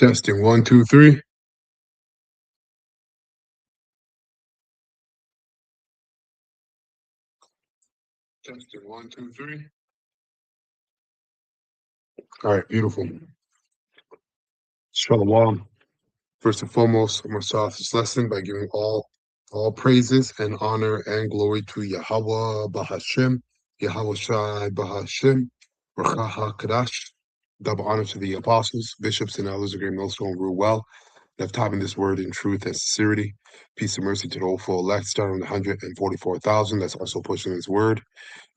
Testing 1, 2, 3. Testing 1, 2, 3. All right, beautiful. Shalom. First and foremost, I'm going to start this lesson by giving all praises and honor and glory to Yahweh Bahashem, Yahweh Shai Bahashem, Rachaha Kadash. Double honor to the apostles, bishops, and elders of Great Millstone rule well. Left time in this word in truth and sincerity. Peace and mercy to the whole full elect, starting with 144,000. That's also pushing this word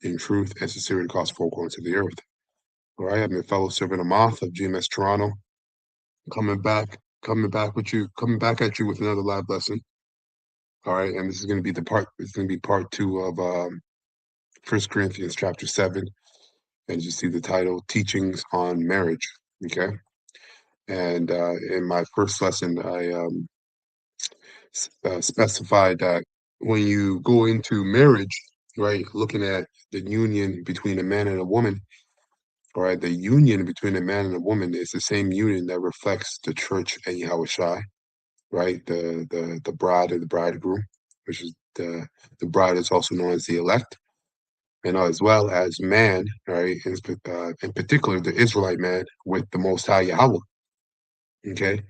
in truth and sincerity across four corners of the earth. All right, I'm your fellow servant Amath of GMS Toronto, coming back at you with another live lesson. All right, and this is going to be part 2 of 1 Corinthians chapter 7, and you see the title, Teachings on Marriage. Okay, and in my first lesson, I specified that when you go into marriage, right, looking at the union between a man and a woman, all right, the union between a man and a woman is the same union that reflects the church and Yahweh Shai, right? The bride and the bridegroom, which is the bride is also known as the elect, and as well as man, right? In particular, the Israelite man with the Most High Yahweh. Okay,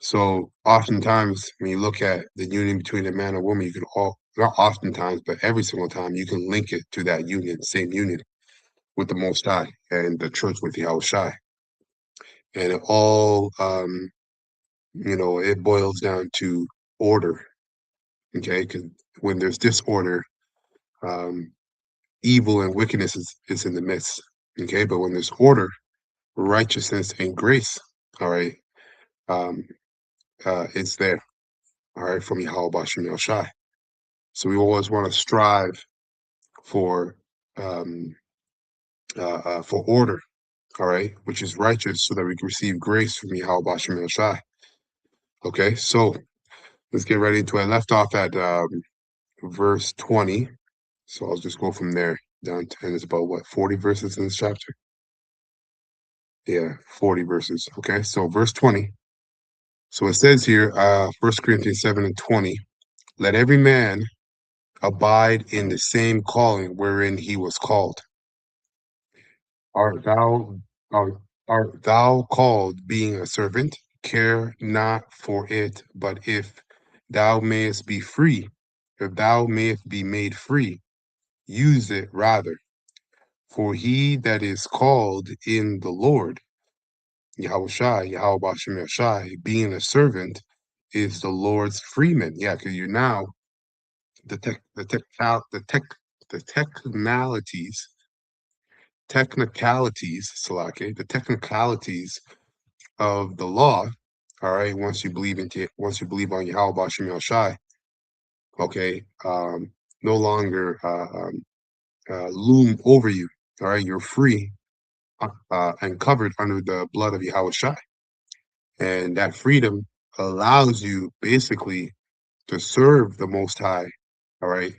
so oftentimes when you look at the union between a man and a woman, you can not oftentimes, but every single time you can link it to that union, same union with the Most High and the church with Yahweh Shai. And it all, it boils down to order, okay? Because when there's disorder, evil and wickedness is in the midst, okay? But when there's order, righteousness and grace, all right, it's there, all right, from Yahweh Bashem El Shai. So we always want to strive for order, all right, which is righteous, so that we can receive grace from Yahweh Bashem El Shai. Okay, so let's get right into it. I left off at verse 20. So I'll just go from there down to, and it's about what, 40 verses in this chapter? Yeah, 40 verses. Okay, so verse 20. So it says here, 1 Corinthians 7:20, let every man abide in the same calling wherein he was called. Art thou called being a servant? Care not for it, but if thou mayest be free, if thou mayest be made free, use it rather. For he that is called in the Lord, Yahweh Shai, Yahweh Bashem Shai, being a servant, is the Lord's freeman. Yeah, because you're now the technicalities of the law. All right, once you believe on Yahweh Bashem Shai, okay, no longer loom over you. All right, you're free and covered under the blood of Yahweh Shai. And that freedom allows you basically to serve the Most High, all right,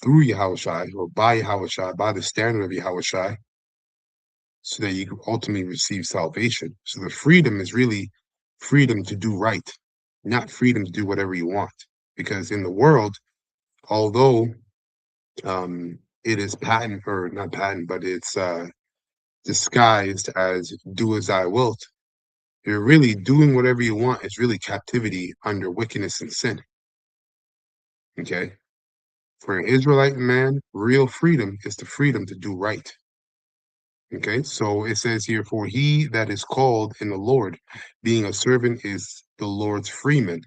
through Yahweh Shai or by Yahweh Shai, by the standard of Yahweh Shai, so that you can ultimately receive salvation. So the freedom is really freedom to do right, not freedom to do whatever you want. Because in the world, although it is not patent, but it's disguised as do as I wilt, you're really doing whatever you want. It's really captivity under wickedness and sin. Okay? For an Israelite man, real freedom is the freedom to do right. Okay? So it says here, for he that is called in the Lord, being a servant, is the Lord's freeman.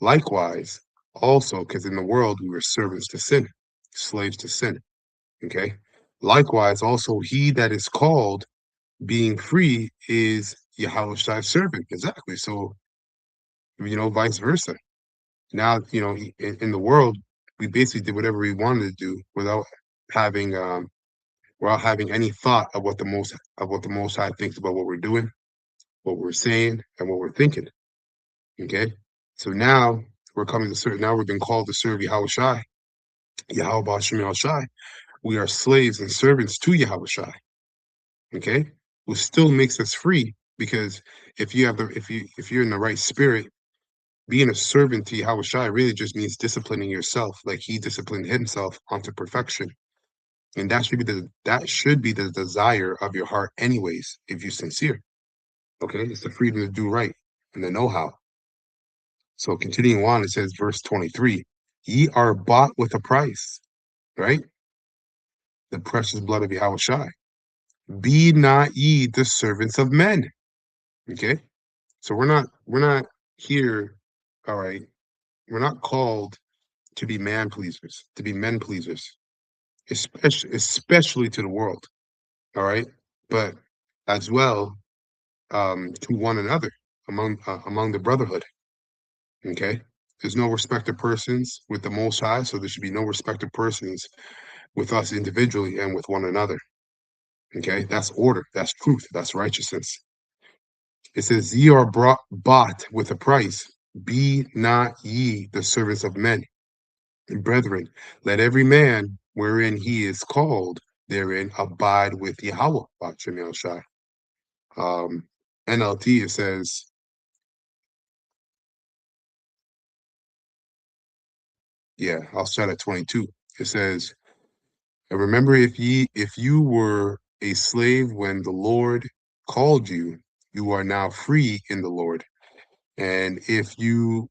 Likewise, also, because in the world we were servants to sin, slaves to sin. Okay? Likewise, also he that is called, being free, is Yahweh Shai's servant. Exactly. So, vice versa. Now, in the world, we basically did whatever we wanted to do without having any thought of what the Most High thinks about what we're doing, what we're saying, and what we're thinking. Okay, so now we're coming to serve. Now we've been called to serve Yahweh Shai, Yahweh Bashem Shai. We are slaves and servants to Yahweh Shai. Okay, which still makes us free because if you're in the right spirit, being a servant to Yahushua really just means disciplining yourself, like he disciplined himself onto perfection. And that should be the desire of your heart, anyways, if you're sincere. Okay, it's the freedom to do right and the know-how. So continuing on, it says, verse 23, ye are bought with a price, right? The precious blood of Yahushua. Be not ye the servants of men. Okay, so we're not here. All right, we're not called to be man pleasers, to be men pleasers, especially to the world. All right, but as well to one another among the brotherhood. Okay, there's no respect of persons with the Most High, so there should be no respect of persons with us individually and with one another. Okay, that's order, that's truth, that's righteousness. It says, ye are bought with a price. Be not ye the servants of men. Brethren, let every man wherein he is called therein abide with Yahweh. NLT, it says, yeah, I'll start at 22. It says, and remember, if you were a slave when the Lord called you, you are now free in the Lord. And if you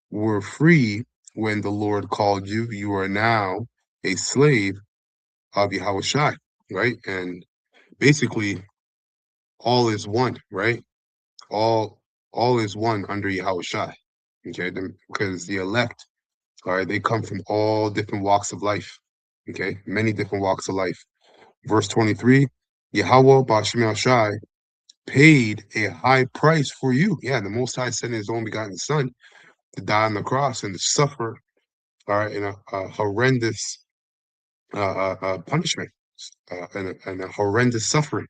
were free when the Lord called you, you are now a slave of Yahushua, right? And basically, all is one, right? All all is one under Yahushua, okay? Because the elect, all right, they come from all different walks of life, okay? Many different walks of life. Verse 23, Yahweh Bashim Shai paid a high price for you. Yeah, the Most High sent his own begotten Son to die on the cross and to suffer, all right, in a horrendous punishment and a horrendous suffering,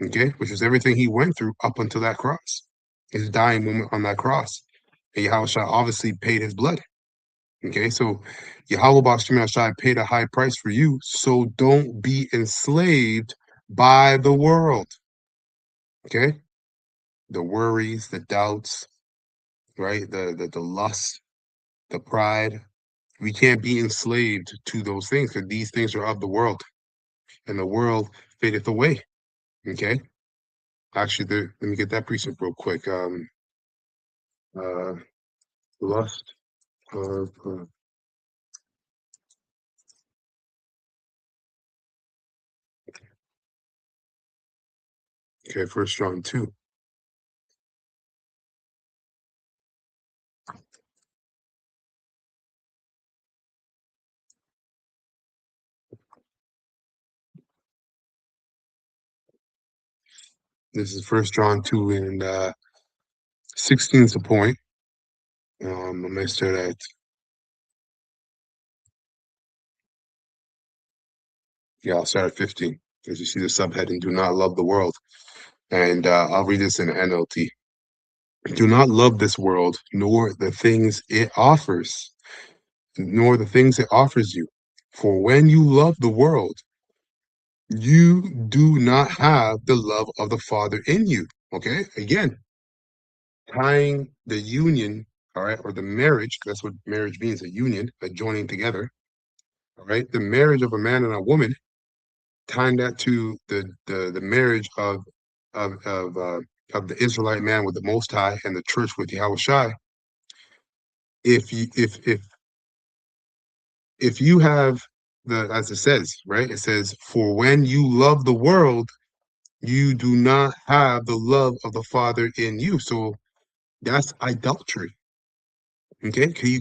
okay, which is everything he went through up until that cross, his dying moment on that cross. And Yahweh Shai obviously paid his blood. Okay, so Yahweh Bashim Shai paid a high price for you, so don't be enslaved by the world. Okay, the worries, the doubts, right? The lust, the pride. We can't be enslaved to those things because these things are of the world, and the world fadeth away. Okay. Actually, let me get that precept real quick. Uh, lust of okay, First John 2. This is First John 2 and 16 is the point. I'm gonna start at I'll start at 15. As you see the subheading, do not love the world. And I'll read this in NLT. Do not love this world, nor the things it offers, nor the things it offers you. For when you love the world, you do not have the love of the Father in you. Okay, again, tying the union, all right, or the marriage, that's what marriage means, a union, a joining together, all right, the marriage of a man and a woman, tying that to the marriage of the Israelite man with the Most High and the church with Yahweh Shai. If you if you have the, as it says, right, it says, for when you love the world, you do not have the love of the Father in you. So that's idolatry. Okay, because you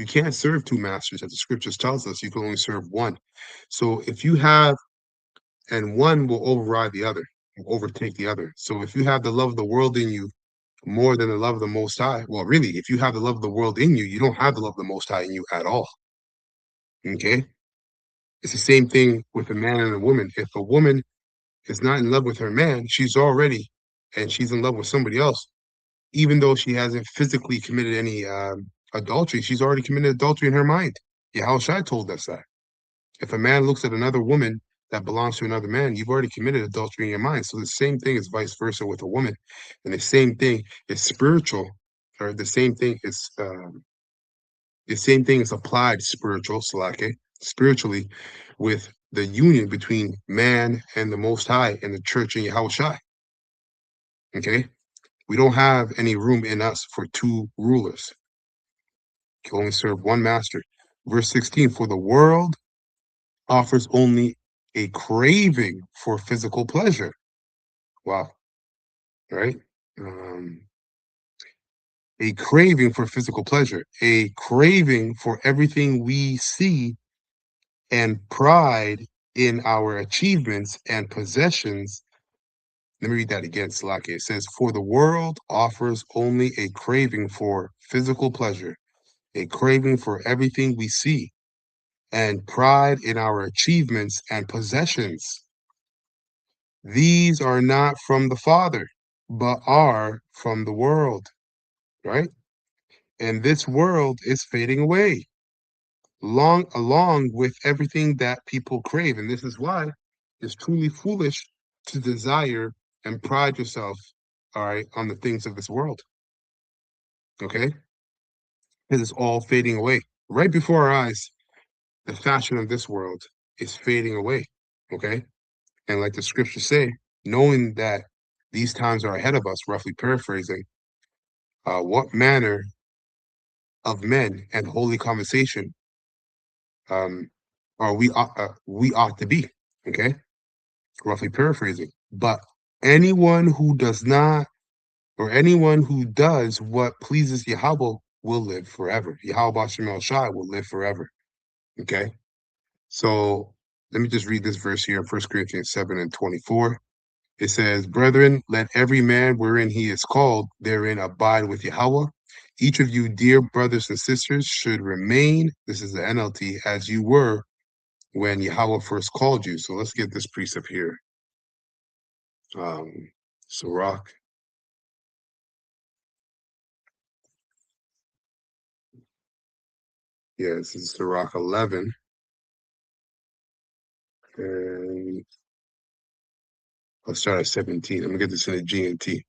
can't serve two masters, as the scriptures tells us. You can only serve one. So if you have, and one will override the other, will overtake the other. So if you have the love of the world in you more than the love of the Most High, well, really, if you have the love of the world in you, you don't have the love of the Most High in you at all. Okay, it's the same thing with a man and a woman. If a woman is not in love with her man, and she's in love with somebody else, even though she hasn't physically committed any adultery, she's already committed adultery in her mind. Yahushua told us that. If a man looks at another woman that belongs to another man, you've already committed adultery in your mind. So the same thing is vice versa with a woman, and the same thing is spiritual, or the same thing is applied spiritually, with the union between man and the Most High and the church and Yahushua. Okay, we don't have any room in us for two rulers. You can only serve one master. Verse 16: For the world offers only a craving for physical pleasure. Wow, right? Um, a craving for physical pleasure, a craving for everything we see, and pride in our achievements and possessions. Let me read that again, Salaki. It says, For the world offers only a craving for physical pleasure, a craving for everything we see, and pride in our achievements and possessions. These are not from the Father, but are from the world, right? And this world is fading away along with everything that people crave. And this is why it's truly foolish to desire and pride yourself, all right, on the things of this world. Okay? Because it's all fading away. Right before our eyes, the fashion of this world is fading away. Okay? And like the scriptures say, knowing that these times are ahead of us, roughly paraphrasing, what manner of men and holy conversation um, are we ought to be? Okay, roughly paraphrasing. But anyone who does not, or anyone who does what pleases Yahweh will live forever. Yahweh Bashem El Shai will live forever. Okay, so let me just read this verse here in 1 Corinthians 7:24. It says, Brethren, let every man wherein he is called therein abide with Yahweh. Each of you, dear brothers and sisters, should remain, this is the NLT, as you were when Yahweh first called you. So let's get this precept here. Sirach. Yeah, this is Sirach 11. And let's start at 17. I'm going to get this in the GNT.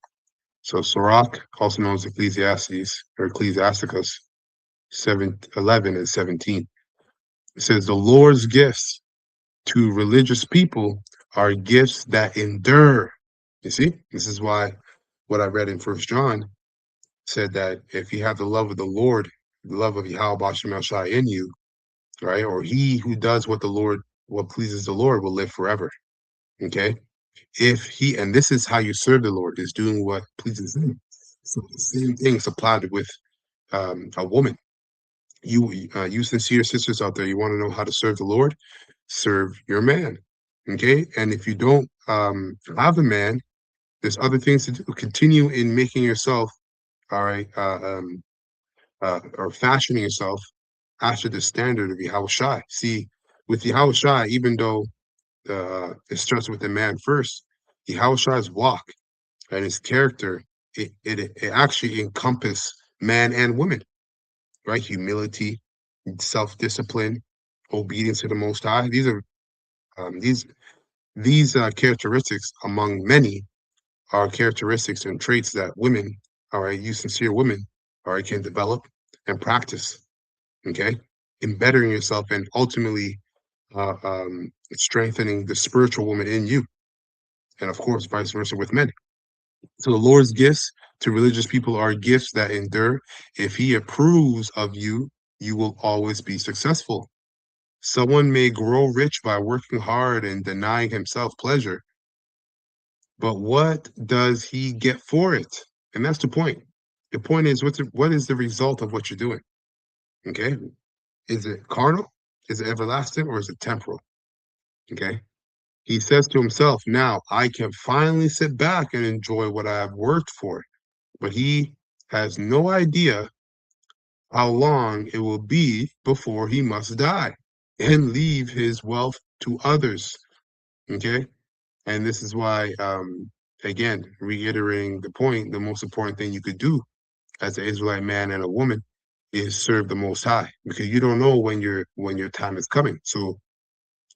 So Sirach, also known as Ecclesiastes or Ecclesiasticus 11 and 17. It says, The Lord's gifts to religious people are gifts that endure. You see, this is why what I read in First John said that if you have the love of the Lord, the love of Yahweh Bashem El Shai in you, right, or he who does what pleases the Lord will live forever. Okay, if he, and this is how you serve the Lord, is doing what pleases him. So the same thing is applied with a woman. You sincere sisters out there, you want to know how to serve the Lord? Serve your man. Okay, and if you don't have a man, there's other things to do. Continue in making yourself, all right, or fashioning yourself after the standard of Yahweh Shai. See, with Yahweh Shai, even though it starts with the man first, Yahweh Shai's walk and his character, it actually encompass man and woman, right? Humility, self-discipline, obedience to the Most High. These are these characteristics, among many, are characteristics and traits that women, all right, you sincere women, all right, can develop and practice. Okay, in bettering yourself and ultimately strengthening the spiritual woman in you, and of course, vice versa with men. So the Lord's gifts to religious people are gifts that endure. If He approves of you, you will always be successful. Someone may grow rich by working hard and denying himself pleasure, but what does he get for it? And that's the point. The point is, what is the result of what you're doing? Okay, is it carnal? Is it everlasting, or is it temporal? Okay. He says to himself, now I can finally sit back and enjoy what I have worked for. But he has no idea how long it will be before he must die and leave his wealth to others. Okay. And this is why, again, reiterating the point, the most important thing you could do as an Israelite man and a woman is serve the Most High, because you don't know when your time is coming. So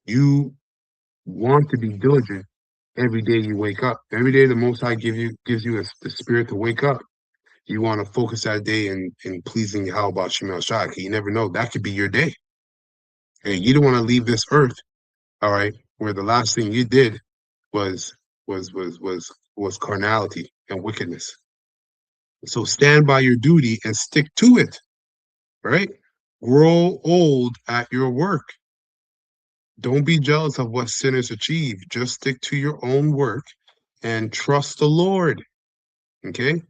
you want to be diligent every day you wake up. Every day the Most High gives you the spirit to wake up. You want to focus that day in pleasing Yahweh Shemel Shai. You never know. That could be your day. And you don't want to leave this earth, all right, where the last thing you did was was carnality and wickedness. So stand by your duty and stick to it, right? Grow old at your work. Don't be jealous of what sinners achieve. Just stick to your own work and trust the Lord. Okay?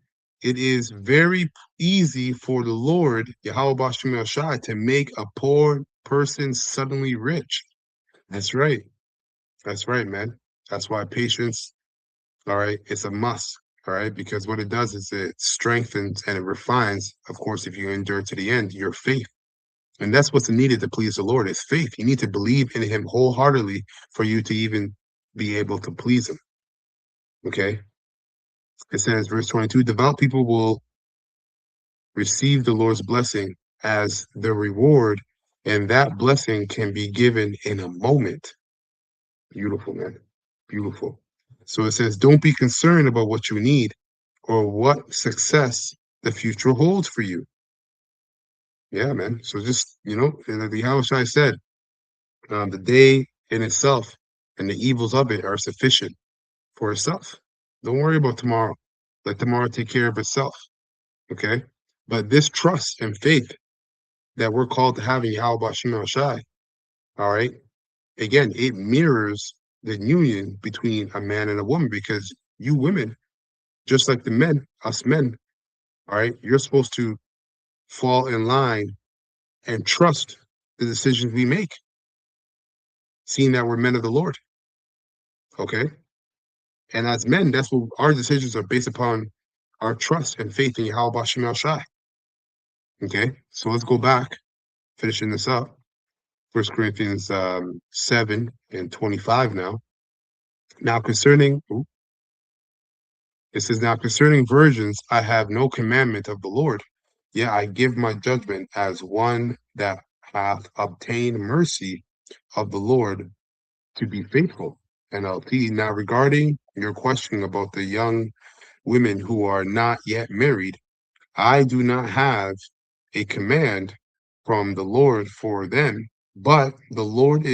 It is very easy for the Lord, Yahweh Bashim Shai, to make a poor person suddenly rich. That's right. That's right, man. That's why patience, all right, it's a must. All right, because what it does is it strengthens and it refines, of course, if you endure to the end, your faith. And that's what's needed to please the Lord is faith. You need to believe in him wholeheartedly for you to even be able to please him. Okay. It says, verse 22, devout people will receive the Lord's blessing as the reward, and that blessing can be given in a moment. Beautiful, man. Beautiful. So it says, don't be concerned about what you need or what success the future holds for you. Yeah, man. So just, the Yahushua said, the day in itself and the evils of it are sufficient for itself. Don't worry about tomorrow. Let tomorrow take care of itself. Okay. But this trust and faith that we're called to have in Yahweh Shema Shai, all right, again, it mirrors the union between a man and a woman because you women, just like the men, us men, all right, you're supposed to fall in line and trust the decisions we make, seeing that we're men of the Lord. Okay. And as men, that's what our decisions are based upon our trust and faith in Yahweh Shema Shai. Okay. So let's go back, finishing this up. First Corinthians 7 and 25 now. Now concerning, it says, now concerning virgins, I have no commandment of the Lord. Yet I give my judgment as one that hath obtained mercy of the Lord to be faithful. NLT. Now regarding your question about the young women who are not yet married, I do not have a command from the Lord for them, but the Lord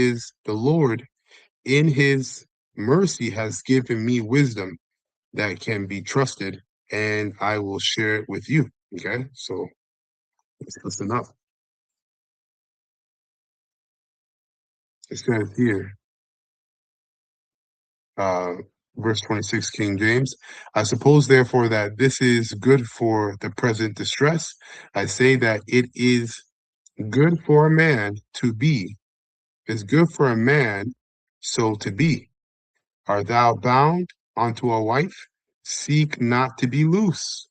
in his mercy has given me wisdom that can be trusted, and I will share it with you. Okay, so let's listen up. It says here, uh, verse 26, King James. I suppose, therefore, that this is good for the present distress. I say that it is good for a man to be, is good for a man so to be. Art thou bound unto a wife? Seek not to be loose.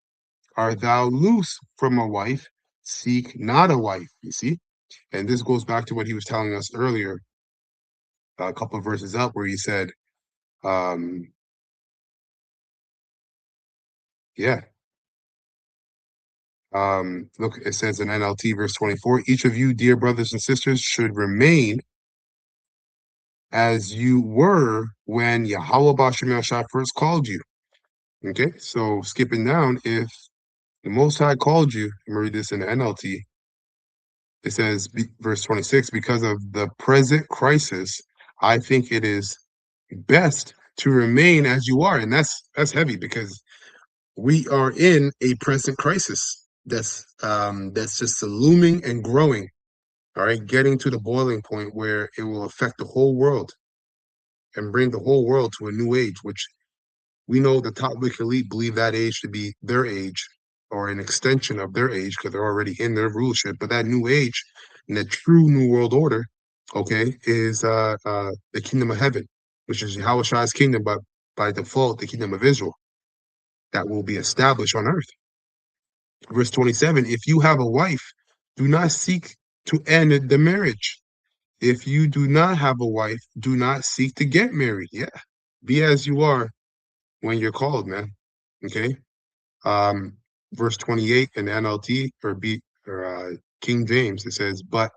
Art thou loose from a wife? Seek not a wife. You see? And this goes back to what he was telling us earlier, a couple of verses up, where he said, um, yeah, look, it says in NLT verse 24, each of you, dear brothers and sisters, should remain as you were when Yahweh Bashim Shai first called you. Okay, so skipping down, if the Most High called you, I'm read this in the NLT, it says, verse 26, because of the present crisis, I think it is best to remain as you are. And that's heavy because we are in a present crisis that's just looming and growing, all right, getting to the boiling point where it will affect the whole world and bring the whole world to a new age, which we know the top wicked elite believe that age to be their age or an extension of their age because they're already in their rulership. But that new age and the true new world order, okay, is the kingdom of heaven, which is Yahweh kingdom, but by default, the kingdom of Israel that will be established on earth. Verse 27, if you have a wife, do not seek to end the marriage. If you do not have a wife, do not seek to get married. Yeah. Be as you are when you're called, man. Okay. Um, verse 28 in NLT or King James, it says, but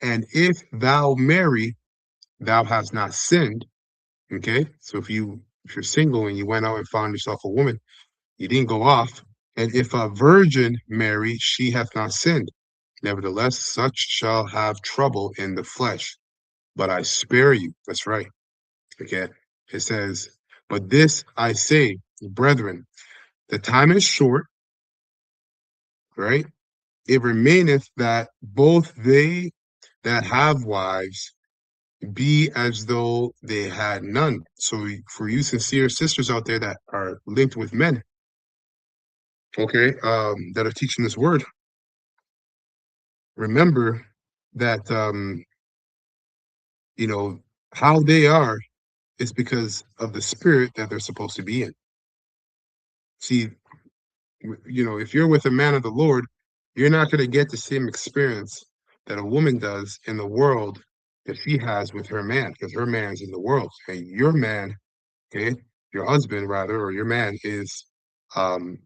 and if thou marry, thou hast not sinned. Okay, so if you're single and you went out and found yourself a woman, you didn't go off. And if a virgin marry, she hath not sinned. Nevertheless, such shall have trouble in the flesh. But I spare you. That's right. Okay. It says, but this I say, brethren, the time is short, right? It remaineth that both they that have wives be as though they had none. So for you sincere sisters out there that are linked with men, okay, that are teaching this word, remember that you know how they are is because of the spirit that they're supposed to be in. See, if you're with a man of the Lord, you're not going to get the same experience that a woman does in the world that she has with her man, because her man's in the world, and your man, okay, your husband rather, or your man um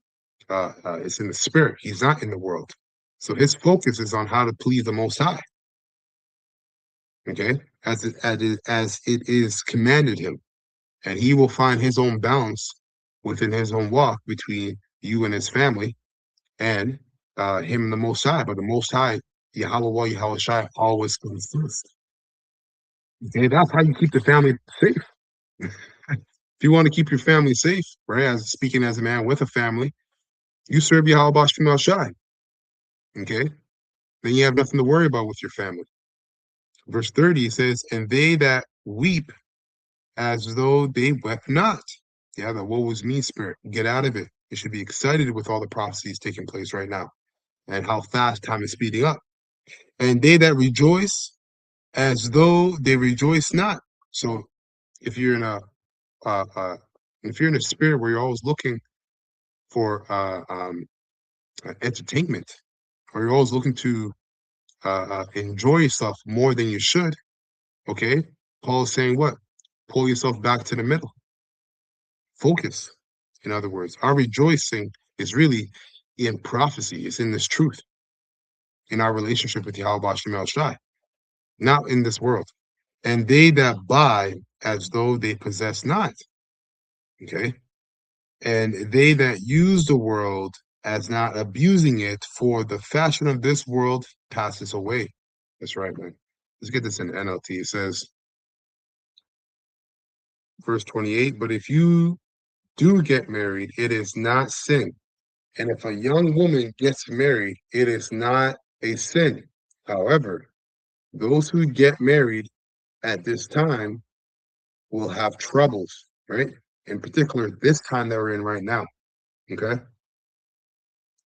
is in the spirit. He's not in the world, so his focus is on how to please the Most High, okay, as it is commanded him, and he will find his own balance within his own walk between you and his family and him and the Most High. But the Most High, Yahweh, Yahweh Shai, always comes first. Okay, that's how you keep the family safe. If you want to keep your family safe, right, as speaking as a man with a family, you serve Yahweh Shai Shai. Okay, then you have nothing to worry about with your family. Verse 30 says, and they that weep as though they wept not. Yeah, the woe is me spirit. Get out of it. You should be excited with all the prophecies taking place right now and how fast time is speeding up. And they that rejoice as though they rejoice not. So if you're in a uh, uh, if you're in a spirit where you're always looking for entertainment, or you're always looking to enjoy yourself more than you should, okay? Paul is saying what? Pull yourself back to the middle. Focus. In other words, our rejoicing is really in prophecy. It's in this truth, in our relationship with Yahweh Shem Shai, not in this world. And they that buy as though they possess not. Okay. And they that use the world as not abusing it, for the fashion of this world passes away. That's right, man. Let's get this in NLT. It says, verse 28, but if you do get married, it is not sin. And if a young woman gets married, it is not a sin. However, those who get married at this time will have troubles, right? In particular, this time that we're in right now. Okay.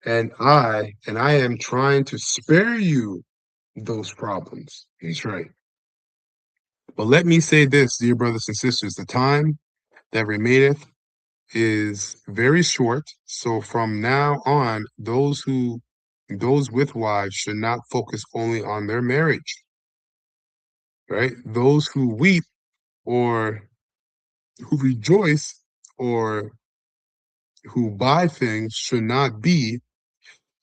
And I am trying to spare you those problems. That's right. But let me say this, dear brothers and sisters, the time that remaineth is very short. So from now on, those with wives should not focus only on their marriage, right? Those who weep or who rejoice or who buy things should not be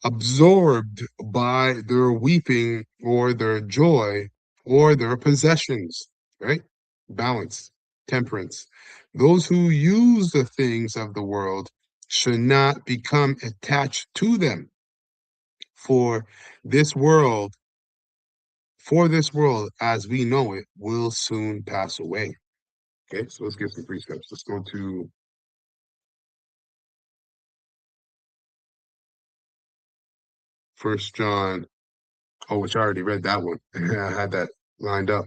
absorbed by their weeping or their joy or their possessions, right? Balance, temperance. Those who use the things of the world should not become attached to them, for this world, for this world as we know it will soon pass away. Okay, so let's get some precepts. Let's go to First John. Oh, which I already read that one. I had that lined up.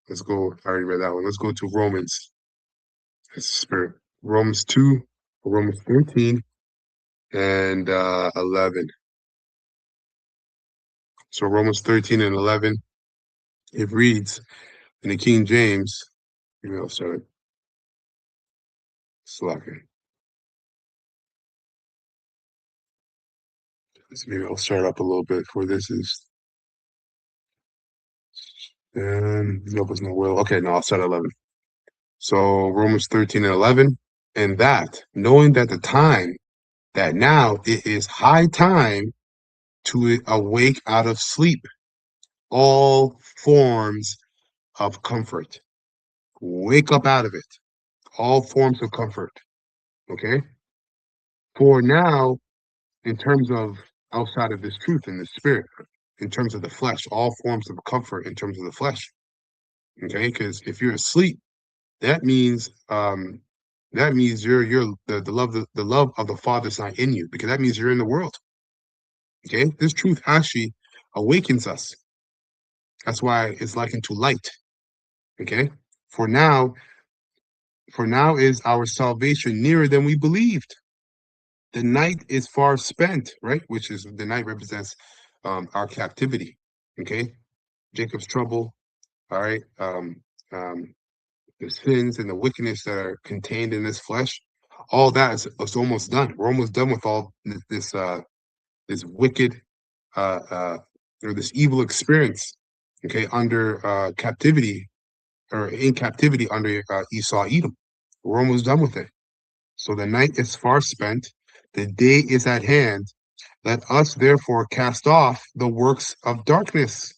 Let's go. I already read that one. Let's go to Romans. Spirit. Romans 2, Romans 13, and 11. So Romans 13 and 11, it reads in the King James, sorry, slacking. So maybe I'll start up a little bit for this is, and nope, it's no will. Okay, no, I'll start at 11. So Romans 13 and 11, and that, knowing that the time, that now it is high time to awake out of sleep. all forms of comfort. Wake up out of it. All forms of comfort. Okay? For now, in terms of outside of this truth and the spirit, in terms of the flesh, all forms of comfort in terms of the flesh. Okay? Because if you're asleep, that means you're the love of the Father's not in you, because that means you're in the world. Okay? This truth actually awakens us. That's why it's likened to light. Okay? For now, for now is our salvation nearer than we believed. The night is far spent, right? Which is the night represents our captivity. Okay, Jacob's trouble. All right, the sins and the wickedness that are contained in this flesh. All that is almost done. We're almost done with all this wicked or this evil experience. Okay, under captivity or in captivity under Esau Edom. We're almost done with it. So the night is far spent, the day is at hand. Let us therefore cast off the works of darkness,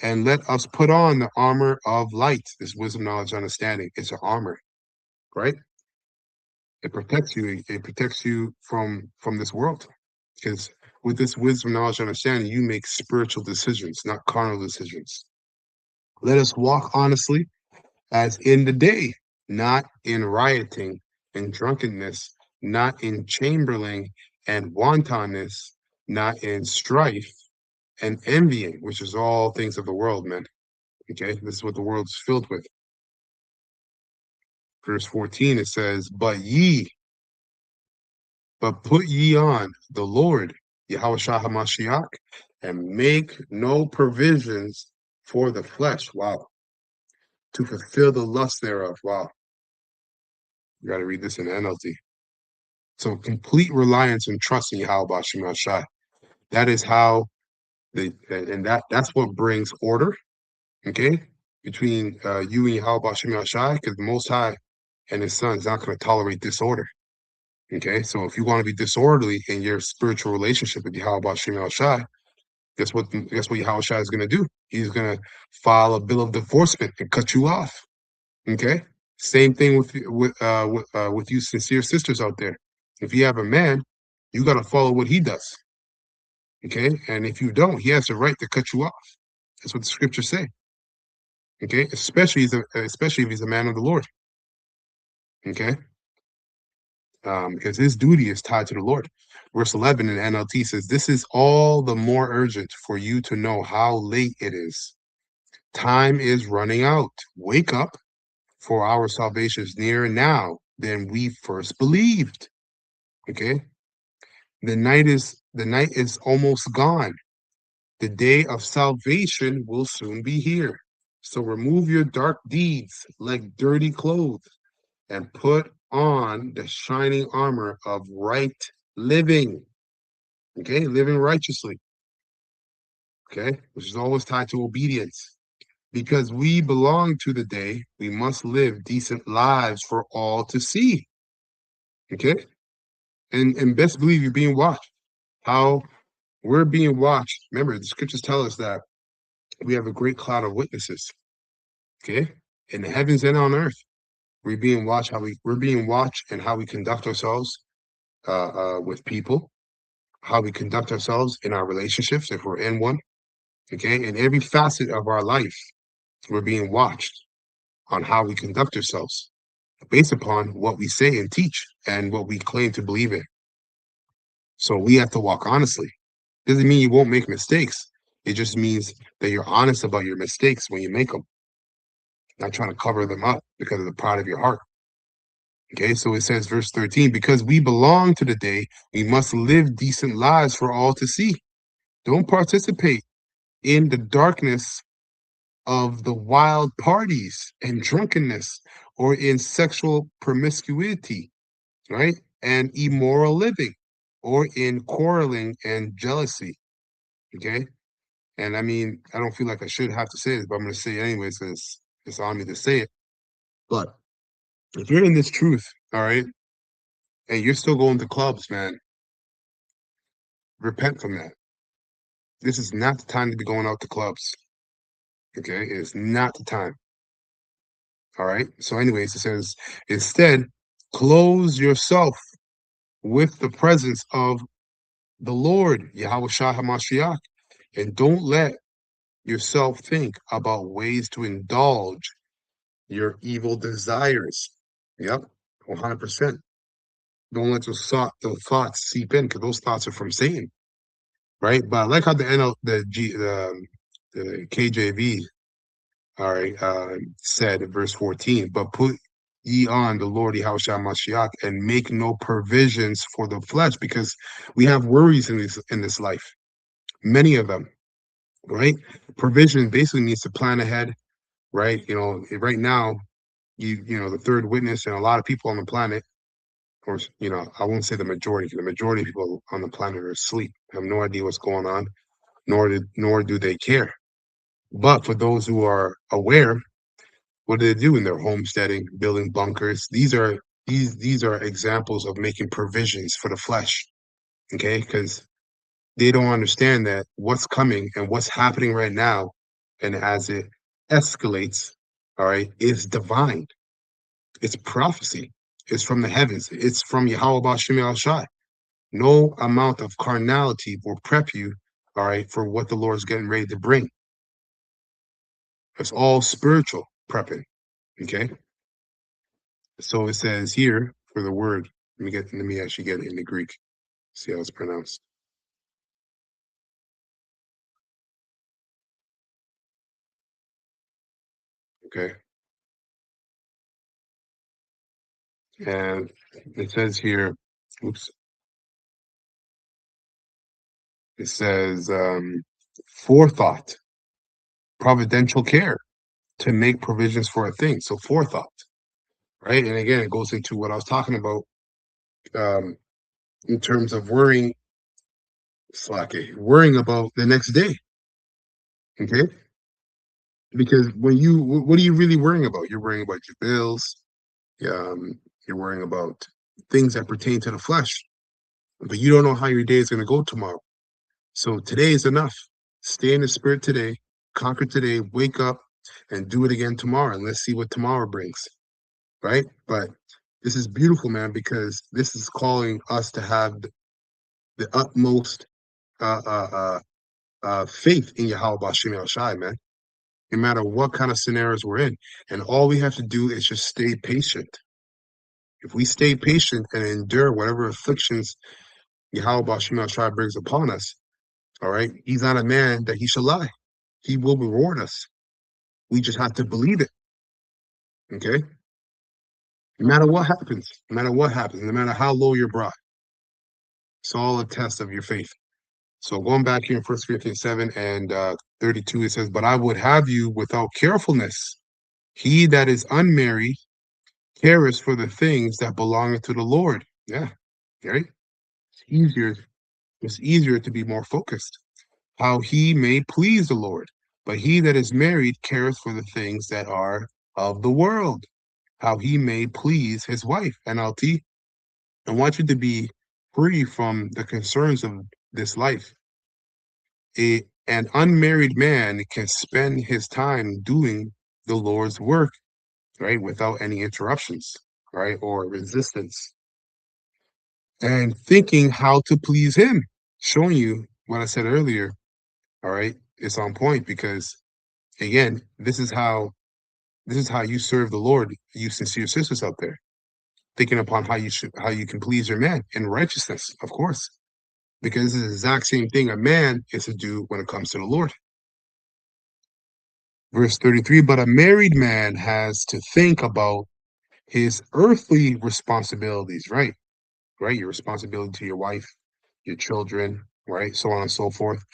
and let us put on the armor of light. This wisdom, knowledge, understanding. It's an armor, right? It protects you. It protects you from this world, because with this wisdom, knowledge, understanding, you make spiritual decisions, not carnal decisions. Let us walk honestly as in the day, not in rioting and drunkenness, not in chambering and wantonness, not in strife and envying, which is all things of the world, man. Okay, this is what the world's filled with. Verse 14, it says, but put ye on the Lord, Yahushua HaMashiach, and make no provisions for the flesh. Wow. To fulfill the lust thereof. Wow. You got to read this in NLT. So complete reliance and trust in Yahweh Shem Shai. That is how that's what brings order, okay, between you and Yahweh Shem Shai, because the Most High and His Son is not going to tolerate disorder. Okay, so if you want to be disorderly in your spiritual relationship with Yahweh Shem Shai, guess what Yahweh Shai is going to do? He's going to file a bill of divorcement and cut you off. Okay, same thing with you sincere sisters out there. If you have a man, you got to follow what he does. Okay, and if you don't, he has the right to cut you off. That's what the scriptures say. Okay, especially if he's a man of the Lord. Okay, because his duty is tied to the Lord. Verse 11 in NLT says, "This is all the more urgent for you to know how late it is. Time is running out. Wake up, for our salvation is nearer now than we first believed." Okay, the night is almost gone. The day of salvation will soon be here. So remove your dark deeds like dirty clothes and put on the shining armor of right living. Okay, living righteously. Okay, which is always tied to obedience. Because we belong to the day, we must live decent lives for all to see. Okay, and best believe you're being watched. How we're being watched. Remember, the scriptures tell us that we have a great cloud of witnesses. Okay, in the heavens and on earth, we're being watched and how we conduct ourselves with people, how we conduct ourselves in our relationships if we're in one. Okay, in every facet of our life, we're being watched on how we conduct ourselves based upon what we say and teach and what we claim to believe in. So we have to walk honestly. Doesn't mean you won't make mistakes. It just means that you're honest about your mistakes when you make them, not trying to cover them up because of the pride of your heart. Okay, so it says, verse 13, because we belong to the day, we must live decent lives for all to see. Don't participate in the darkness of the wild parties and drunkenness or in sexual promiscuity, right? And immoral living or in quarreling and jealousy. Okay. And I mean, I don't feel like I should have to say this, but I'm going to say it anyways because it's on me to say it. But if you're in this truth, all right, and you're still going to clubs, man, repent from that. This is not the time to be going out to clubs. Okay, it's not the time. All right. So, anyways, it says instead, close yourself with the presence of the Lord, Yahweh Shah HaMashiach, and don't let yourself think about ways to indulge your evil desires. Yep, 100%. Don't let those thoughts seep in because those thoughts are from Satan, right? But I like how the NL, the KJV, all right, said in verse 14, but put ye on the Lord Yahushua Mashiach and make no provisions for the flesh because we have worries in this life, many of them, right? Provision basically means to plan ahead, right? Right now, the third witness and a lot of people on the planet, or I won't say the majority, because the majority of people on the planet are asleep, have no idea what's going on, nor do they care. But for those who are aware, what do they do in their homesteading, building bunkers? These are examples of making provisions for the flesh, okay? Because they don't understand that what's coming and what's happening right now, and as it escalates, all right, is divine. It's prophecy. It's from the heavens. It's from Yahweh Bashim Al Shai. No amount of carnality will prep you, all right, for what the Lord's getting ready to bring. It's all spiritual prepping, okay? So it says here for the word. Let me actually get it in the Greek. See how it's pronounced. Okay. And it says here, oops, it says forethought, providential care to make provisions for a thing. So forethought, right? And again, it goes into what I was talking about um, in terms of worrying about the next day. Okay. Because what are you really worrying about? You're worrying about your bills. You're worrying about things that pertain to the flesh, but you don't know how your day is going to go tomorrow. So today is enough. Stay in the spirit today, conquer today, wake up, and do it again tomorrow. And let's see what tomorrow brings. Right. But this is beautiful, man, because this is calling us to have the utmost uh, uh, uh, faith in Yahweh Bashim El Shai, man, no matter what kind of scenarios we're in. And all we have to do is just stay patient. If we stay patient and endure whatever afflictions Yahweh Bashim El Shai brings upon us, all right, he's not a man that he should lie. He will reward us. We just have to believe it. Okay. No matter what happens, no matter what happens, no matter how low you're brought, it's all a test of your faith. So going back here in 1 Corinthians 7 and 32, it says, but I would have you without carefulness. He that is unmarried careth for the things that belong to the Lord. Yeah, right. It's easier. It's easier to be more focused. How he may please the Lord. But he that is married careth for the things that are of the world, how he may please his wife. NLT. I want you to be free from the concerns of this life. An unmarried man can spend his time doing the Lord's work, right, without any interruptions, right, or resistance, and thinking how to please him, showing you what I said earlier. All right, it's on point because again, this is how you serve the Lord, you sincere sisters out there, thinking upon how you can please your man in righteousness, of course, because it's the exact same thing a man is to do when it comes to the Lord. Verse 33, but a married man has to think about his earthly responsibilities, right? Right? Your responsibility to your wife, your children, right? So on and so forth,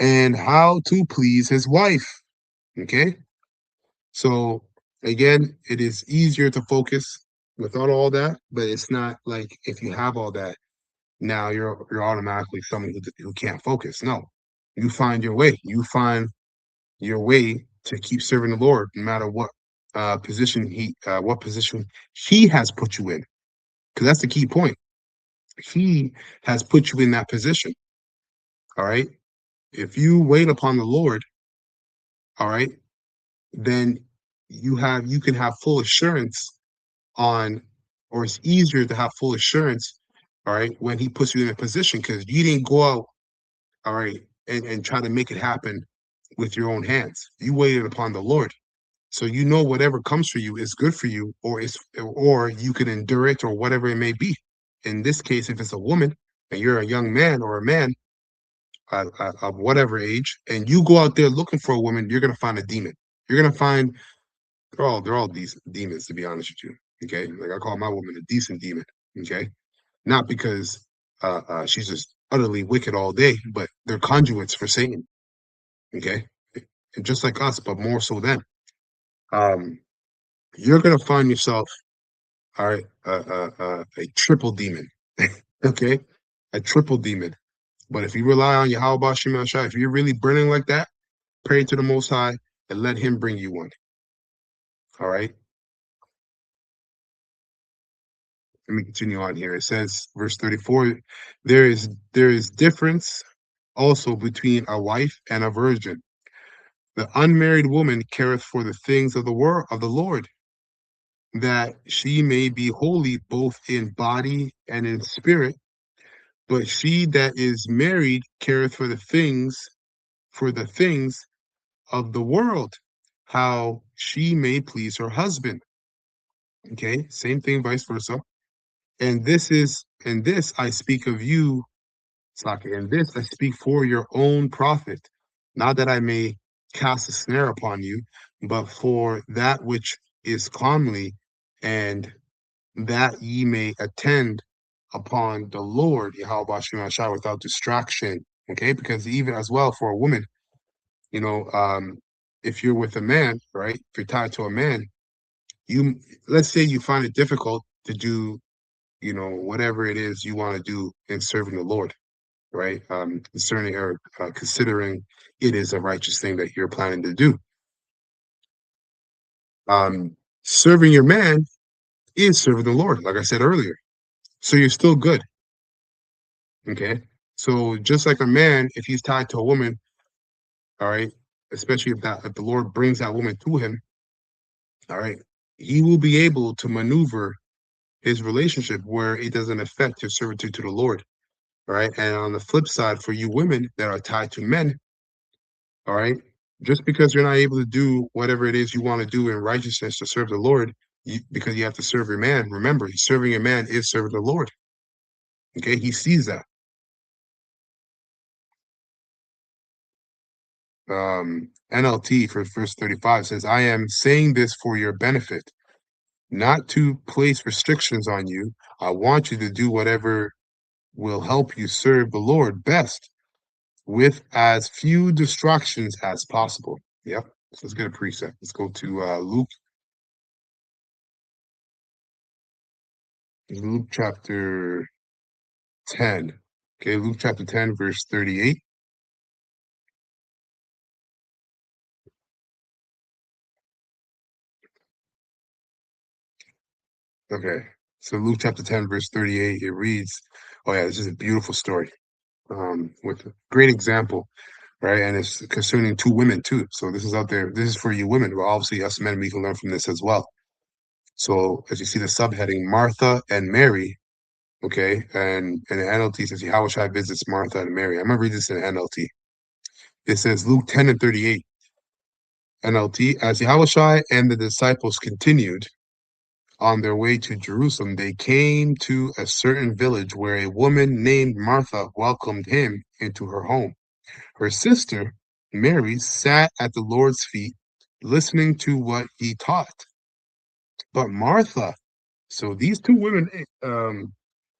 and how to please his wife. Okay. So again, it is easier to focus without all that, but it's not like if you have all that, now you're automatically someone who can't focus. No, you find your way. You find your way to keep serving the Lord, no matter what position He has put you in, because that's the key point. He has put you in that position. All right. If you wait upon the Lord, all right, then you can have full assurance on, or it's easier to have full assurance, all right, when he puts you in a position because you didn't go out, all right, and try to make it happen with your own hands. You waited upon the Lord. So you know whatever comes for you is good for you, or you can endure it, or whatever it may be. In this case, if it's a woman and you're a young man or a man of whatever age, and you go out there looking for a woman, you're gonna find a demon. You're gonna find they're all decent demons, to be honest with you. Okay, like I call my woman a decent demon. Okay, not because she's just utterly wicked all day, but they're conduits for Satan. Okay, and just like us, but more so them. Um, you're gonna find yourself, all right, a triple demon. Okay, a triple demon. But if you rely on Yahweh Shem Shai, if you're really burning like that, pray to the Most High and let Him bring you one. All right. Let me continue on here. It says, verse 34, there is difference also between a wife and a virgin. The unmarried woman careth for the things of the world of the Lord, that she may be holy both in body and in spirit. But she that is married careth for the things of the world, how she may please her husband. Okay, same thing, vice versa. And this I speak of you, Saka, and this I speak for your own profit, not that I may cast a snare upon you, but for that which is comely, and that ye may attend upon the Lord, Yahweh Shema Shai, without distraction. Okay, because even as well for a woman, you know, if you're with a man, right? If you're tied to a man, you let's say you find it difficult to do, whatever it is you want to do in serving the Lord, right? Concerning or considering it is a righteous thing that you're planning to do. Serving your man is serving the Lord, like I said earlier. So you're still good. Okay. So just like a man, if he's tied to a woman, all right, especially if the Lord brings that woman to him, all right, he will be able to maneuver his relationship where it doesn't affect his servitude to the Lord. All right. And on the flip side, for you women that are tied to men, all right, just because you're not able to do whatever it is you want to do in righteousness to serve the Lord, because you have to serve your man, remember, serving your man is serving the Lord. Okay. He sees that. NLT for verse 35 says, I am saying this for your benefit, not to place restrictions on you. I want you to do whatever will help you serve the Lord best with as few distractions as possible. Yep. So let's get a precept. Let's go to Luke chapter 10. Okay, Luke chapter 10, verse 38. Okay. So Luke chapter 10, verse 38, it reads, oh yeah, this is a beautiful story. With a great example, right? And it's concerning two women too. So this is out there. This is for you women, but obviously us men, we can learn from this as well. So as you see the subheading, Martha and Mary, okay, and the NLT says, how shall I visits Martha and Mary? I'm gonna read this in the NLT. It says Luke 10 and 38. NLT, as Yahushua and the disciples continued on their way to Jerusalem, they came to a certain village where a woman named Martha welcomed him into her home. Her sister, Mary, sat at the Lord's feet, listening to what he taught. But Martha, so these two women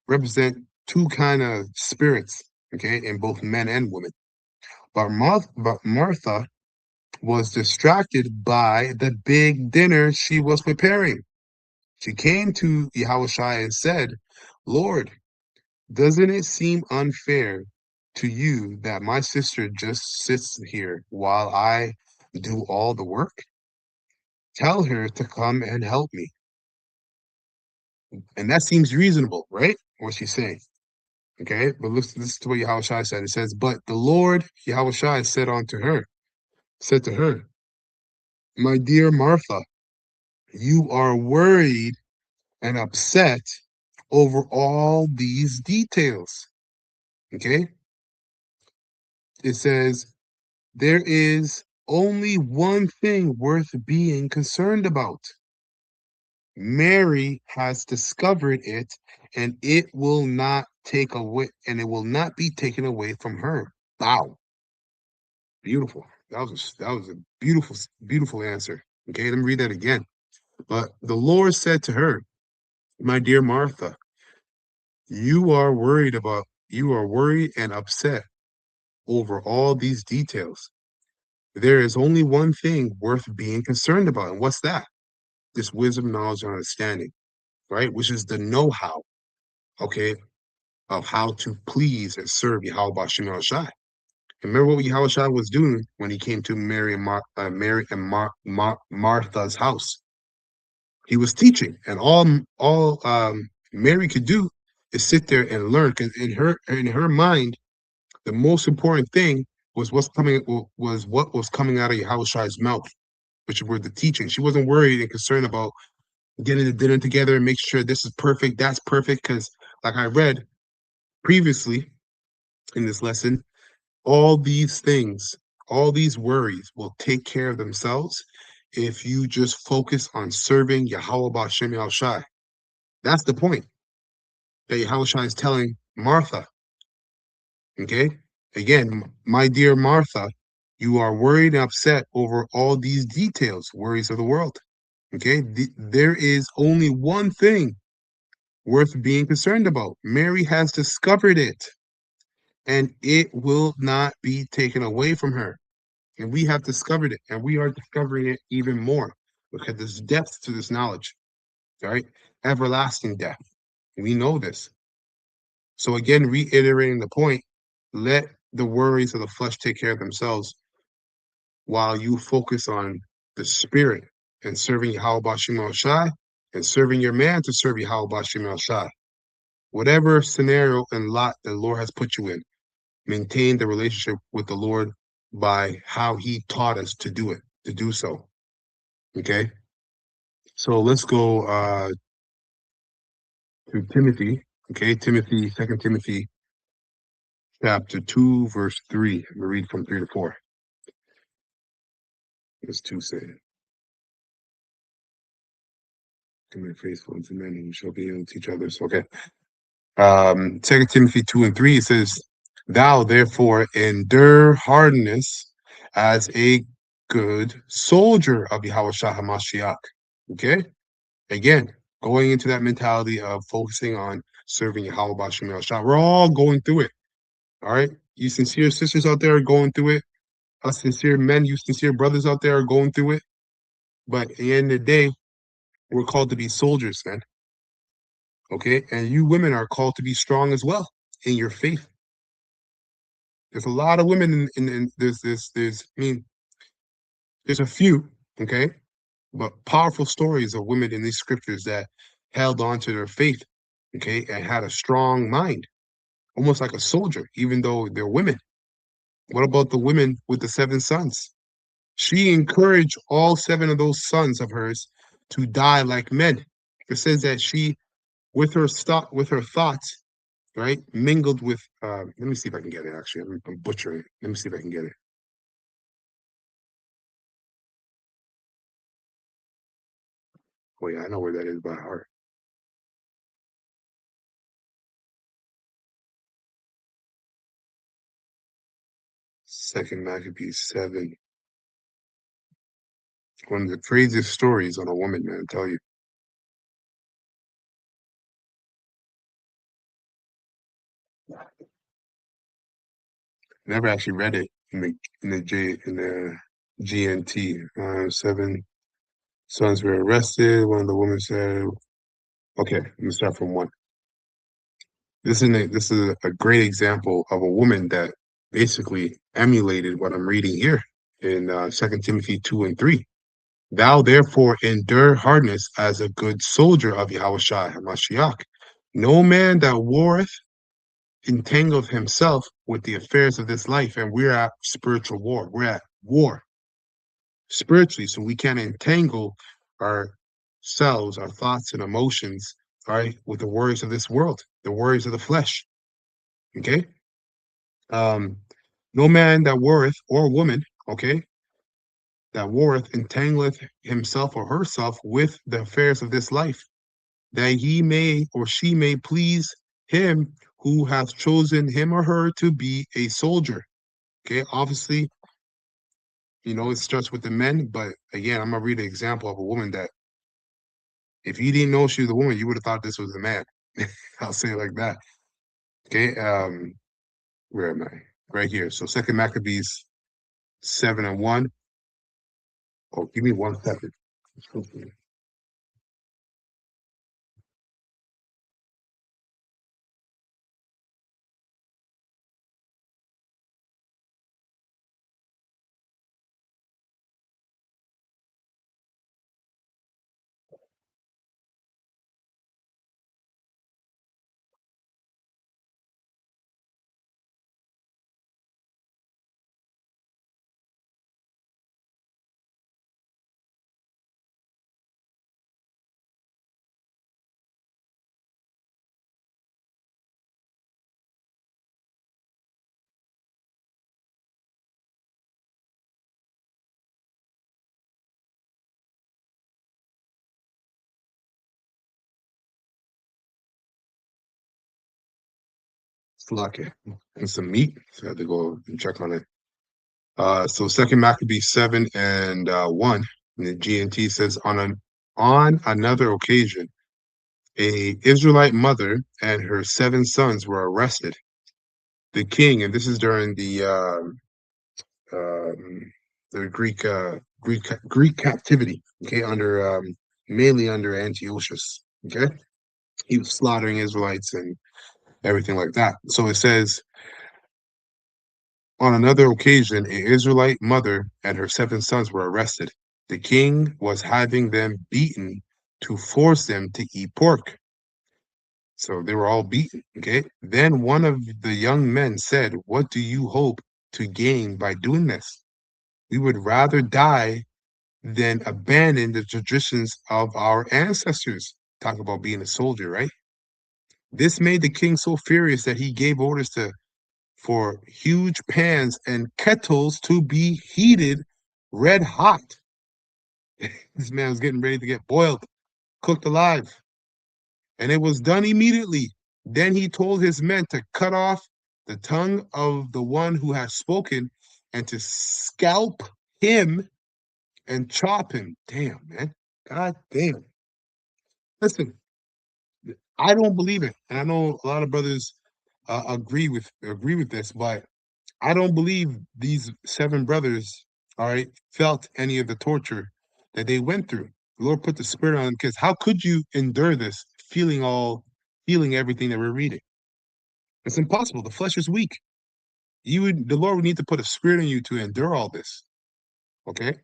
represent two kind of spirits, okay, in both men and women. But Martha was distracted by the big dinner she was preparing. She came to Yahushua and said, Lord, doesn't it seem unfair to you that my sister just sits here while I do all the work? Tell her to come and help me. And that seems reasonable, right? What she's saying. Okay, but listen to what Yahushua said. It says, but the Lord Yahushua said to her, my dear Martha, you are worried and upset over all these details. Okay? It says, there is only one thing worth being concerned about. Mary has discovered it, and it will not take away, and it will not be taken away from her. Wow, beautiful. That was a beautiful, beautiful answer. Okay, let me read that again. But the Lord said to her, my dear Martha, you are worried and upset over all these details. There is only one thing worth being concerned about. And what's that? This wisdom, knowledge, and understanding, right? Which is the know-how, okay, of how to please and serve Yahweh Shem Shai. Remember what Yahweh Shai was doing when he came to Martha's house. He was teaching, and all Mary could do is sit there and learn, because in her mind, the most important thing was what was coming out of Yahweh mouth, which were the teaching. She wasn't worried and concerned about getting the dinner together and make sure this is perfect, that's perfect, because like I read previously in this lesson, all these things, all these worries will take care of themselves if you just focus on serving Yahweh B'Shem Yahushai. That's the point that Yahushua is telling Martha. Okay? Again, my dear Martha, you are worried and upset over all these details, worries of the world. Okay? There is only one thing worth being concerned about. Mary has discovered it, and it will not be taken away from her. And we have discovered it, and we are discovering it even more because there's depth to this knowledge, right? Everlasting depth. We know this. So again, reiterating the point, let the worries of the flesh take care of themselves while you focus on the spirit and serving Yahweh B'Shem Shai and serving your man to serve Yahweh B'Shem Shai. Whatever scenario and lot the Lord has put you in, maintain the relationship with the Lord by how he taught us to do it, to do so. Okay? So let's go to Timothy. Okay, Timothy, 2 Timothy chapter 2, verse 3. I'm gonna read from 3 to 4. Verse 2 say, "Come faithful unto men, and you shall be able to teach others." Okay. 2 Timothy 2 and 3, it says, thou therefore endure hardness as a good soldier of Yahweh Shah HaMashiach. Okay? Again, going into that mentality of focusing on serving Yahweh B'Shem Shah. We're all going through it. All right? You sincere sisters out there are going through it. Us sincere men, you sincere brothers out there are going through it. But at the end of the day, we're called to be soldiers, man. Okay? And you women are called to be strong as well in your faith. There's a lot of women in there's a few, okay, but powerful stories of women in these scriptures that held on to their faith, okay, and had a strong mind, almost like a soldier, even though they're women. What about the women with the 7 sons? She encouraged all 7 of those sons of hers to die like men. It says that she, with her thoughts, right, mingled with. Let me see if I can get it. Actually, I'm butchering it. Let me see if I can get it. Oh yeah, I know where that is by heart. Second Maccabees 7. One of the craziest stories on a woman, man, I tell you. Never actually read it in the GNT. 7 sons were arrested. One of the women said, "Okay, let me start from 1." This is a great example of a woman that basically emulated what I'm reading here in 2 Timothy 2 and 3. Thou therefore endure hardness as a good soldier of Yahweh Shai HaMashiach. No man that warreth entangled himself with the affairs of this life, and we're at spiritual war. We're at war. spiritually, so we can't entangle ourselves, our thoughts and emotions, all right, with the worries of this world, the worries of the flesh. Okay. Um, no man that warreth, or woman, okay, that warreth entangleth himself or herself with the affairs of this life, that he may or she may please him who hath chosen him or her to be a soldier. Okay, obviously, it starts with the men, but again, I'm gonna read an example of a woman that if you didn't know she was a woman, you would have thought this was a man. I'll say it like that. Okay, where am I? Right here. So Second Maccabees 7:1. Oh, give me 1 second. Lucky. And some meat. So I had to go and check on it. So Second Maccabees 7:1, and the GNT says on another occasion, a Israelite mother and her 7 sons were arrested. The king, and this is during the Greek captivity, okay, under mainly under Antiochus. Okay, he was slaughtering Israelites and everything like that. So it says, on another occasion, an Israelite mother and her 7 sons were arrested. The king was having them beaten to force them to eat pork. So they were all beaten. Okay. Then one of the young men said, "What do you hope to gain by doing this? We would rather die than abandon the traditions of our ancestors." Talk about being a soldier, right? This made the king so furious that he gave orders for huge pans and kettles to be heated red hot. This man was getting ready to get boiled, cooked alive, and it was done immediately. Then he told his men to cut off the tongue of the one who had spoken and to scalp him and chop him. Damn, man. God damn. Listen, I don't believe it. And I know a lot of brothers agree with this, but I don't believe these 7 brothers, all right, felt any of the torture that they went through. The Lord put the spirit on them, because how could you endure this feeling everything that we're reading? It's impossible. The flesh is weak. The Lord would need to put a spirit in you to endure all this. Okay.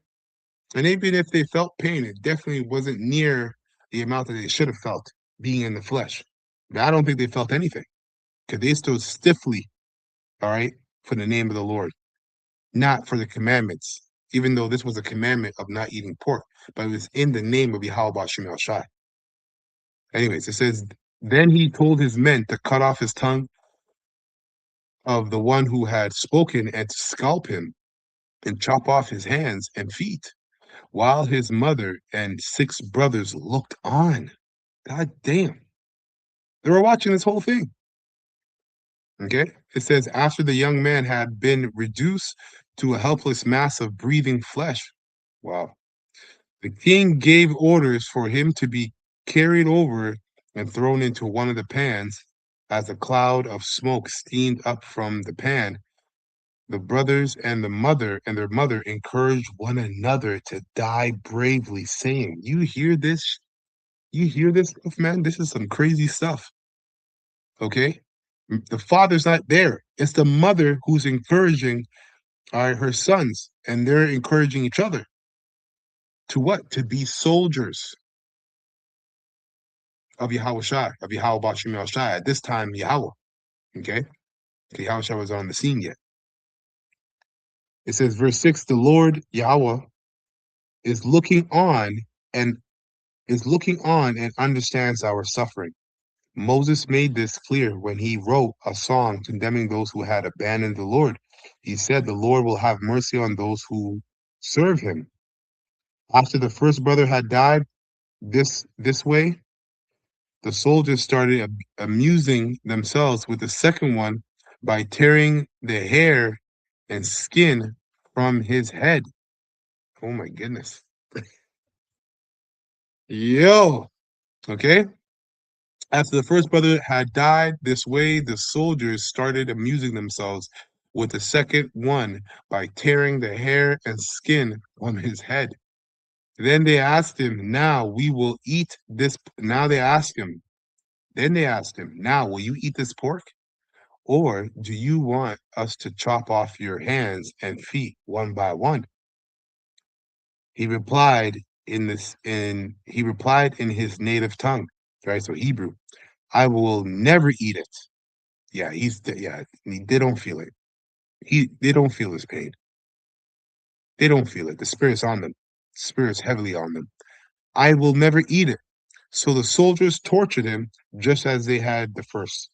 And even if they felt pain, it definitely wasn't near the amount that they should have felt being in the flesh. But I don't think they felt anything, because they stood stiffly, all right, for the name of the Lord, not for the commandments, even though this was a commandment of not eating pork, but it was in the name of Yahweh Shem Shai. Anyways, it says, then he told his men to cut off his tongue of the one who had spoken and to scalp him and chop off his hands and feet, while his mother and 6 brothers looked on. God damn. They were watching this whole thing. Okay. It says, after the young man had been reduced to a helpless mass of breathing flesh. Wow. The king gave orders for him to be carried over and thrown into one of the pans. As a cloud of smoke steamed up from the pan, the brothers and their mother encouraged one another to die bravely, saying, "You hear this? You hear this stuff, man? This is some crazy stuff." Okay? The father's not there. It's the mother who's encouraging her sons, and they're encouraging each other to what? To be soldiers of Yahweh Shai, of Yahweh Bashim Shai. At this time, Yahweh. Okay? Yahweh Shai was on the scene yet. It says, verse 6, the Lord Yahweh is looking on and understands our suffering. Moses made this clear when he wrote a song condemning those who had abandoned the Lord. He said, "The Lord will have mercy on those who serve him." After the first brother had died this way, the soldiers started amusing themselves with the second one by tearing the hair and skin from his head. Oh my goodness. Yo, okay. After the first brother had died this way, the soldiers started amusing themselves with the second one by tearing the hair and skin from his head. Then they asked him, "Now we will eat this." Now they asked him, Then they asked him, "Now will you eat this pork? Or do you want us to chop off your hands and feet one by one?" He replied he replied in his native tongue, right? So Hebrew, "I will never eat it." Yeah, they don't feel it. They don't feel his pain. They don't feel it. The spirit's on them. Spirit's heavily on them. "I will never eat it." So the soldiers tortured him just as they had the first.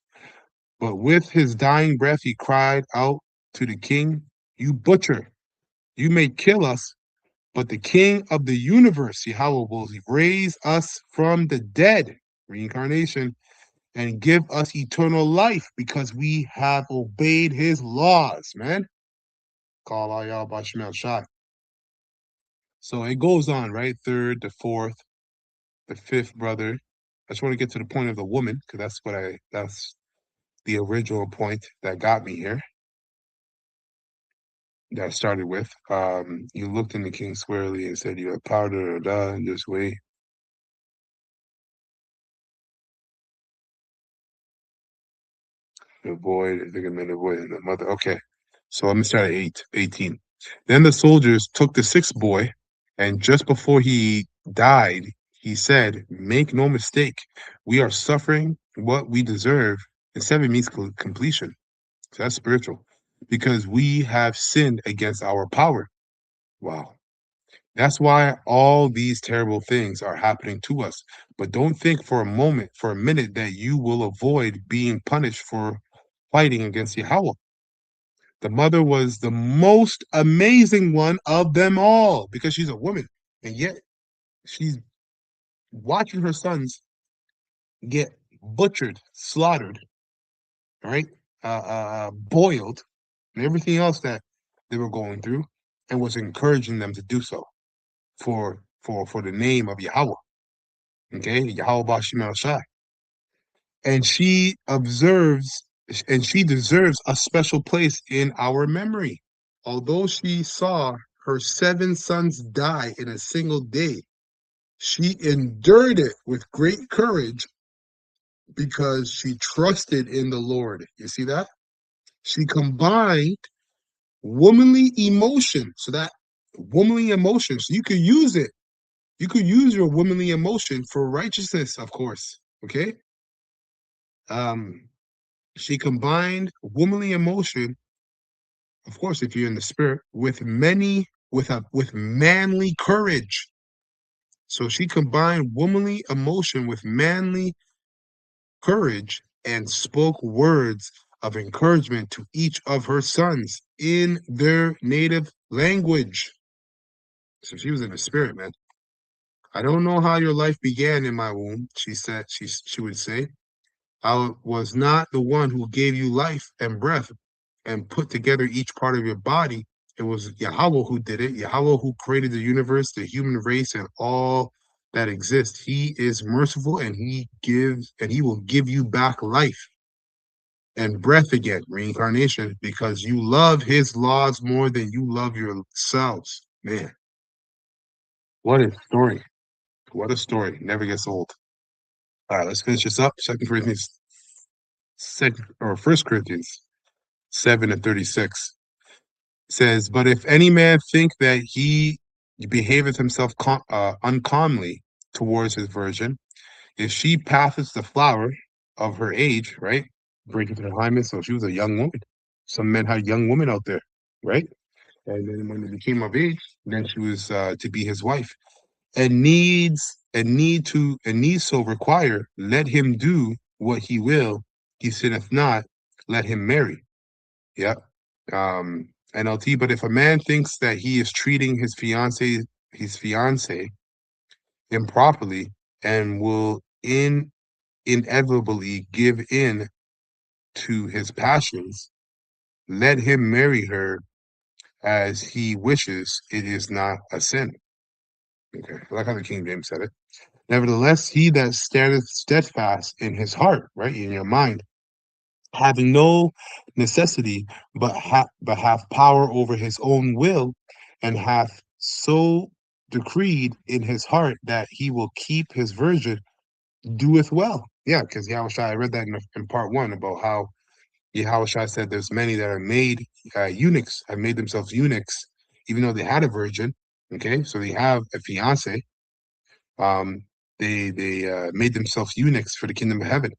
But with his dying breath, he cried out to the king, "You butcher, you may kill us, but the king of the universe, Yahweh, will raise us from the dead," reincarnation, "and give us eternal life because we have obeyed his laws," man. Call all y'all Bashmel Shai. So it goes on, right? Third, the fourth, the fifth brother. I just want to get to the point of the woman, because that's the original point that got me here, that I started with. You looked into King squarely and said, "You have powder or da, and just wait." The boy, the ligament, the boy, and the mother. Okay. So let me start at 18. Then the soldiers took the sixth boy, and just before he died, he said, "Make no mistake, we are suffering what we deserve." And seven means completion. So that's spiritual. Because we have sinned against our power. Wow. That's why all these terrible things are happening to us. But don't think for a minute, that you will avoid being punished for fighting against Yahweh. The mother was the most amazing one of them all because she's a woman. And yet she's watching her sons get butchered, slaughtered, right? Boiled, and everything else that they were going through, and was encouraging them to do so for the name of Yahweh. Okay, Yahweh Bashim El Shai. And she deserves a special place in our memory. Although she saw her seven sons die in a single day, she endured it with great courage because she trusted in the Lord. You see that? She combined womanly emotion. So that womanly emotion, so you could use it. You could use your womanly emotion for righteousness, of course. Okay. Um, she combined womanly emotion, of course, if you're in the spirit, with manly courage. So she combined womanly emotion with manly courage and spoke words of encouragement to each of her sons in their native language. So she was in the spirit, man. "I don't know how your life began in my womb," she said. She would say, "I was not the one who gave you life and breath and put together each part of your body. It was Yahweh who did it. Yahweh who created the universe, the human race, and all that exists. He is merciful, and he will give you back life and breath again, reincarnation, because you love his laws more than you love yourselves." Man, what a story. What a story. Never gets old. All right, let's finish this up. First Corinthians 7:36 says, "But if any man think that he behaveth himself uncommonly towards his virgin, if she passeth the flower of her age," right? Breaketh her hymen, so she was a young woman. Some men had young women out there, right? And then when he became of age, then she was to be his wife. And needs so require, let him do what he will, he sinneth not, let him marry. Yep. NLT, but if a man thinks that he is treating his fiance improperly and will inevitably give in to his passions, let him marry her as he wishes. It is not a sin. Okay, I like how the King James said it. Nevertheless, he that standeth steadfast in his heart, right, in your mind, having no necessity, but hath power over his own will, and hath so decreed in his heart that he will keep his virgin, doeth well. Yeah, because Yahushua, I read that in part one about how Yahushua said there's many that are made eunuchs, have made themselves eunuchs, even though they had a virgin. Okay, so they have a fiance. Um, they made themselves eunuchs for the kingdom of heaven.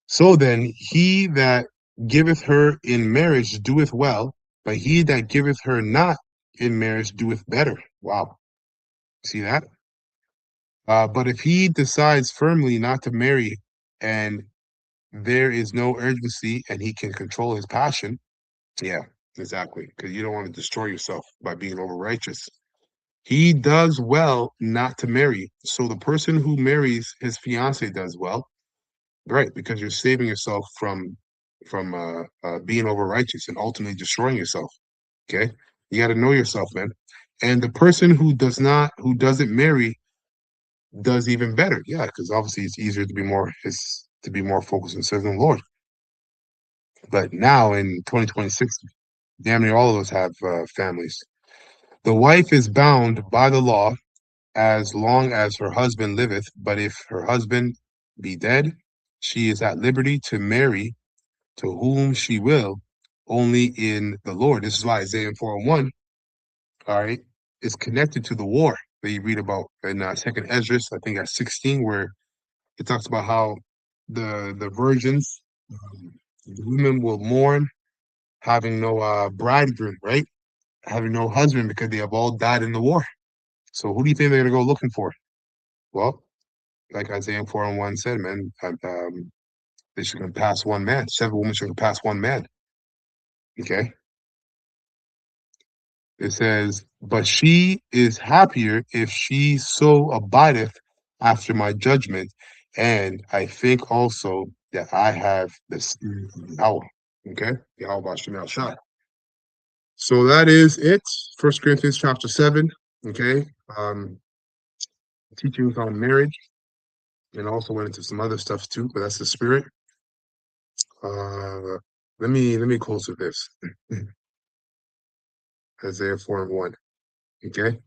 So then, he that giveth her in marriage doeth well, but he that giveth her not in marriage doeth better. Wow, see that? But if he decides firmly not to marry, and there is no urgency, and he can control his passion, yeah, exactly, because you don't want to destroy yourself by being over righteous. He does well not to marry. So the person who marries his fiance does well, right? Because you're saving yourself from being over righteous and ultimately destroying yourself. Okay, you got to know yourself, man. And the person who doesn't marry does even better. Yeah, because obviously it's easier to be more focused on serving the Lord. But now in 2026, damn near all of us have families. The wife is bound by the law as long as her husband liveth, but if her husband be dead, she is at liberty to marry to whom she will, only in the Lord. This is why Isaiah 4:1, all right, is connected to the war that you read about in Second Esdras, I think at 16, where it talks about how the virgins, the women will mourn having no bridegroom, right? Having no husband because they have all died in the war. So who do you think they're gonna go looking for? Well, like Isaiah 4:1 said, man, they should pass one man. 7 women should pass one man. Okay. It says, but she is happier if she so abideth after my judgment. And I think also that I have the spirit of Yahweh. Okay. Yahweh Shem Shai. So that is it. First Corinthians chapter 7. Okay. Um, Teachings on marriage, and also went into some other stuff too, but that's the spirit. Uh, let me close with this. Isaiah 4:1. Okay.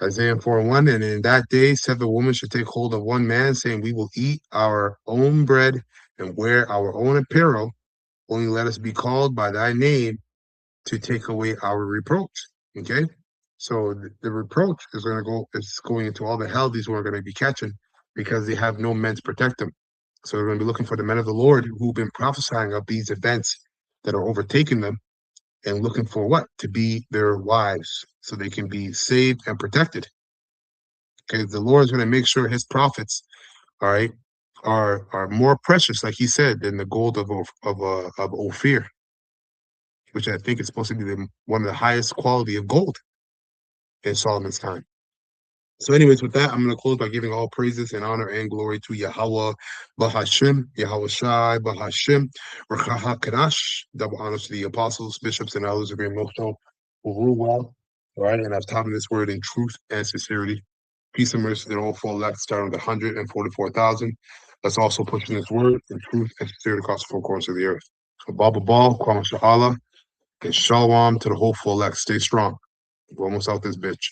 Isaiah 4:1, and in that day 7 women should take hold of one man, saying, we will eat our own bread and wear our own apparel. Only let us be called by thy name to take away our reproach. Okay. So the reproach is going into all the hell these women are going to be catching because they have no men to protect them. So they're going to be looking for the men of the Lord who've been prophesying of these events that are overtaking them, and looking for what? To be their wives so they can be saved and protected. Okay, the Lord is going to make sure his prophets, all right, are more precious, like he said, than the gold of Ophir, which I think is supposed to be one of the highest quality of gold in Solomon's time. So, anyways, with that, I'm going to close by giving all praises and honor and glory to Yahweh, Bahashim, Yahweh Shai, Bahashim, Rakaha Kadash. Double honors to the apostles, bishops, and elders of Great Millstone who rule well, all right, and have taught me this word in truth and sincerity. Peace and mercy to the whole full elect, starting with 144,000. Let's also push in this word in truth and sincerity across the four corners of the earth. Ababa Ball, Kwame Sha'ala, and Shalom to the whole full elect. Stay strong. We're almost out this bitch.